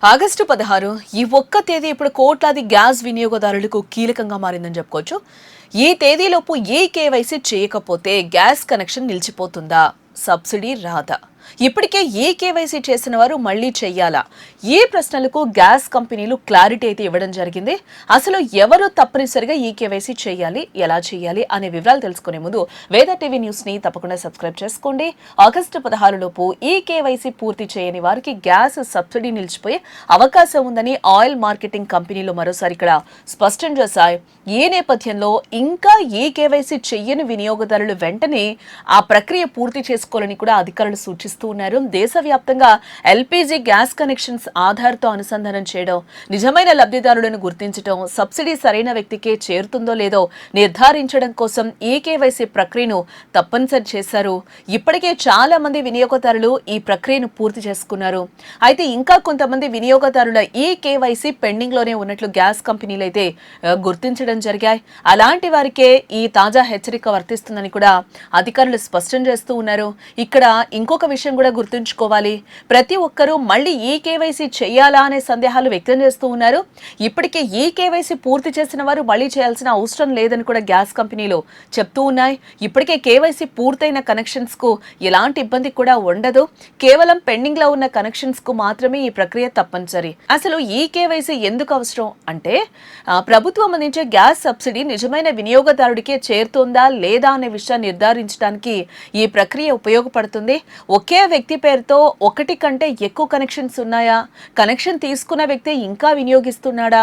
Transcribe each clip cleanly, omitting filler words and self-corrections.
August 16 ఈ ఒక్క తేదీ ఇప్పుడు కోట్లాది గ్యాస్ వినియోగదారులకు కీలకంగా మారిందని చెప్పుకోవచ్చు. ఈ తేదీలోపు ఏ కేవైసీ చేయకపోతే గ్యాస్ కనెక్షన్ నిలిచిపోతుందా? సబ్సిడీ రాదా? ఇప్పటికే ఏ కేవైసీ చేసిన వారు మళ్లీ చెయ్యాలా? ఈ ప్రశ్నలకు గ్యాస్ కంపెనీలు క్లారిటీ అయితే ఇవ్వడం జరిగింది. అసలు ఎవరు తప్పనిసరిగా ఈ కేవైసీ చేయాలి, ఎలా చేయాలి అనే వివరాలు తెలుసుకునే ముందు వేద టీవీ న్యూస్ ని తప్పకుండా సబ్స్క్రైబ్ చేసుకోండి. ఆగస్టు 16 లోపు ఈ కేవైసీ పూర్తి చేయని వారికి గ్యాస్ సబ్సిడీ నిలిచిపోయే అవకాశం ఉందని ఆయిల్ మార్కెటింగ్ కంపెనీలు మరోసారి ఇక్కడ స్పష్టం చేశాయి. ఈ నేపథ్యంలో ఇంకా ఏ కేవైసీ చెయ్యని వినియోగదారులు వెంటనే ఆ ప్రక్రియ పూర్తి చేసుకోవాలని కూడా అధికారులు సూచిస్తున్నారు. దేశవ్యాప్తంగా ఎల్పీజీ గ్యాస్ కనెక్షన్స్ ఆధార్తో అనుసంధానం చేయడం, నిజమైన లబ్ధిదారులను గుర్తించడం, సబ్సిడీ సరైన వ్యక్తికే చేరుతుందో లేదో నిర్ధారించడం కోసం ఈ కేవైసీ ప్రక్రియను తప్పనిసరి చేశారు. ఇప్పటికే చాలా మంది వినియోగదారులు ఈ ప్రక్రియను పూర్తి చేసుకున్నారు. అయితే ఇంకా కొంతమంది వినియోగదారుల ఈ కేవైసీ పెండింగ్ లోనే ఉన్నట్లు గ్యాస్ కంపెనీలు అయితే గుర్తించడం జరిగాయి. అలాంటి వారికే ఈ తాజా హెచ్చరిక వర్తిస్తుందని కూడా అధికారులు స్పష్టం చేస్తూ ఉన్నారు. ఇక్కడ ఇంకొక విషయం కూడా గుర్తుంచుకోవాలి. ప్రతి ఒక్కరూ మళ్ళీ ఈ కేవైసీ చేయాలా అనే సందేహాలు వ్యక్తం చేస్తూ ఉన్నారు. ఇప్పటికే ఈ కేవైసీ పూర్తి చేసిన వారు మళ్ళీ చేయాల్సిన అవసరం లేదని కూడా గ్యాస్ కంపెనీలు చెప్తూ ఉన్నాయి. ఇప్పటికే కేవైసీ పూర్తయిన కనెక్షన్స్ కు ఎలాంటి ఇబ్బంది కూడా ఉండదు. కేవలం పెండింగ్ లో ఉన్న కనెక్షన్స్ కు మాత్రమే ఈ ప్రక్రియ తప్పనిసరి. అసలు ఈ కేవైసీ ఎందుకు అవసరం అంటే ప్రభుత్వం అందించే గ్యాస్ సబ్సిడీ నిజమైన వినియోగదారుడికే చేరుతుందా లేదా అనే విషయాన్ని నిర్ధారించడానికి ఈ ప్రక్రియ ఉపయోగపడుతుంది. ఒకే వ్యక్తి పేరుతో ఒకటి కంటే ఎక్కువ కనెక్షన్స్ ఉన్నాయా, కనెక్షన్ తీసుకున్న వ్యక్తి ఇంకా వినియోగిస్తున్నాడా,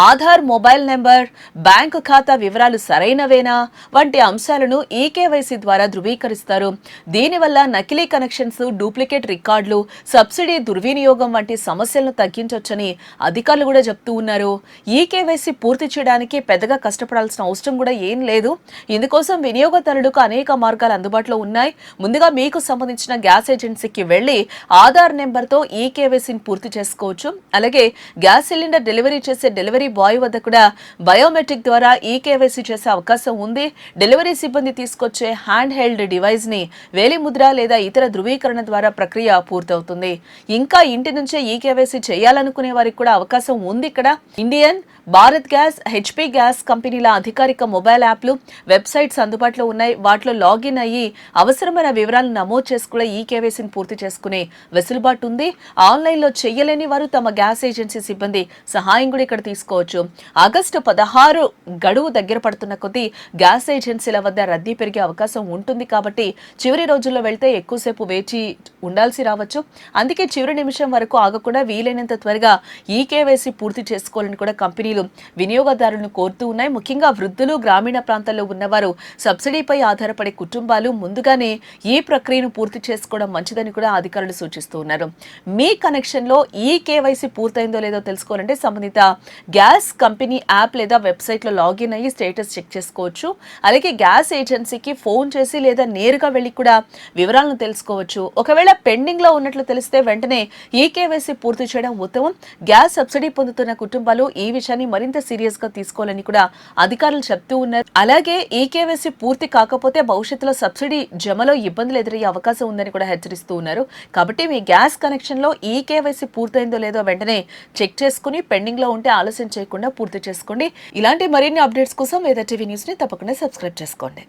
ఆధార్ మొబైల్ నెంబర్, బ్యాంకు ఖాతా వివరాలు సరైనవేనా వంటి అంశాలను ఈ కేవైసీ ద్వారా ధృవీకరిస్తారు. దీనివల్ల నకిలీ కనెక్షన్స్, డూప్లికేట్ రికార్డులు, సబ్సిడీ దుర్వినియోగం వంటి సమస్యలను తగ్గించొచ్చని అధికారులు కూడా చెప్తూ ఉన్నారు. ఈ కేవైసీ పూర్తి చేయడానికి పెద్దగా కష్టపడాల్సిన అవసరం కూడా ఏం లేదు. ఇందుకోసం వినియోగదారులకు అనేక మార్గాలు అందుబాటులో ఉన్నాయి. ముందుగా మీకు సంబంధించిన గ్యాస్ ఏజెన్సీకి వెళ్లి ఆధార్ నెంబర్తో ఈ కేవైసీని పూర్తి చేసుకోవచ్చు. అలాగే గ్యాస్ సిలిండర్ డెలివరీ చేసే డెలివరీ బాయ్ వద్ద కూడా బయోమెట్రిక్ ద్వారా ఈ కేవైసీ చేసే అవకాశం ఉంది. డెలివరీ సిబ్బంది తీసుకొచ్చే హ్యాండ్ హెల్డ్ డివైస్ ని వేలిముద్ర లేదా ఇతర ధృవీకరణ ద్వారా ప్రక్రియ పూర్తవుతుంది. ఇంకా ఇంటి నుంచే ఈ కేవైసీ చేయాలనుకునే వారికి కూడా అవకాశం ఉంది. ఇక్కడ Indian, Bharat gas, HP gas కంపెనీల అధికారిక మొబైల్ యాప్లు, వెబ్సైట్స్ అందుబాటులో ఉన్నాయి. వాటిలో లాగిన్ అయ్యి అవసరమైన వివరాలు నమోదు చేసుకునే ఈ కేవైసీని పూర్తి చేసుకునే వెసులుబాటు ఉంది. ఆన్లైన్లో చేయలేని వారు తమ గ్యాస్ ఏజెన్సీ సిబ్బంది సహాయం కూడా ఇక్కడ తీసుకోవచ్చు. ఆగస్టు 16 గడువు దగ్గర పడుతున్న కొద్దీ గ్యాస్ ఏజెన్సీల వద్ద రద్దీ పెరిగే అవకాశం ఉంటుంది. కాబట్టి చివరి రోజుల్లో వెళ్తే ఎక్కువసేపు వేచి ఉండాల్సి రావచ్చు. అందుకే చివరి నిమిషం వరకు ఆగకుండా వీలైనంత త్వరగా ఈ కేవైసీ పూర్తి చేసుకోవాలని కూడా కంపెనీలు వినియోగదారులను కోరుతూ ఉన్నాయి. ముఖ్యంగా వృద్ధులు, గ్రామీణ ప్రాంతాల్లో ఉన్నవారు, సబ్సిడీపై ఆధారపడే కుటుంబాలు ముందుగానే ఈ ప్రక్రియను పూర్తి చేసుకోవడం మంచిదని కూడా అధికారులు సూచిస్తూ ఉన్నారు. మీ కనెక్షన్ లో ఈ కేవైసీ పూర్తయిందో లేదో తెలుసుకోవాలంటే సంబంధిత గ్యాస్ కంపెనీ యాప్ లేదా వెబ్సైట్ లో లాగిన్ అయ్యి స్టేటస్ చెక్ చేసుకోవచ్చు. అలాగే గ్యాస్ ఏజెన్సీకి ఫోన్ చేసి లేదా నేరుగా వెళ్లి కూడా వివరాలను తెలుసుకోవచ్చు. ఒకవేళ పెండింగ్ లో ఉన్నట్లు తెలిస్తే వెంటనే ఈ కేవైసీ పూర్తి చేయడం ఉత్తమం. గ్యాస్ సబ్సిడీ పొందుతున్న కుటుంబాలు ఈ విషయాన్ని మరింత సీరియస్ గా తీసుకోవాలని కూడా అధికారులు చెప్తూ ఉన్నారు. అలాగే ఈ కేవైసీ పూర్తి కాకపోతే భవిష్యత్తులో సబ్సిడీ జమలో ఇబ్బందులు ఎదురయ్యే అవకాశం ఉందని కూడా హెచ్చరిస్తూ ఉన్నారు. కాబట్టి మీ గ్యాస్ కనెక్షన్ లో ఈ కేవైసీ పూర్తయిందో లేదో వెంటనే చెక్ చేసుకుని పెండింగ్ లో ఉంటే ఆలస్యం చేయకుండా పూర్తి చేసుకోండి. ఇలాంటి మరిన్ని అప్డేట్స్ కోసం వేద టీవీ న్యూస్ ని తప్పకుండా సబ్స్క్రైబ్ చేసుకోండి.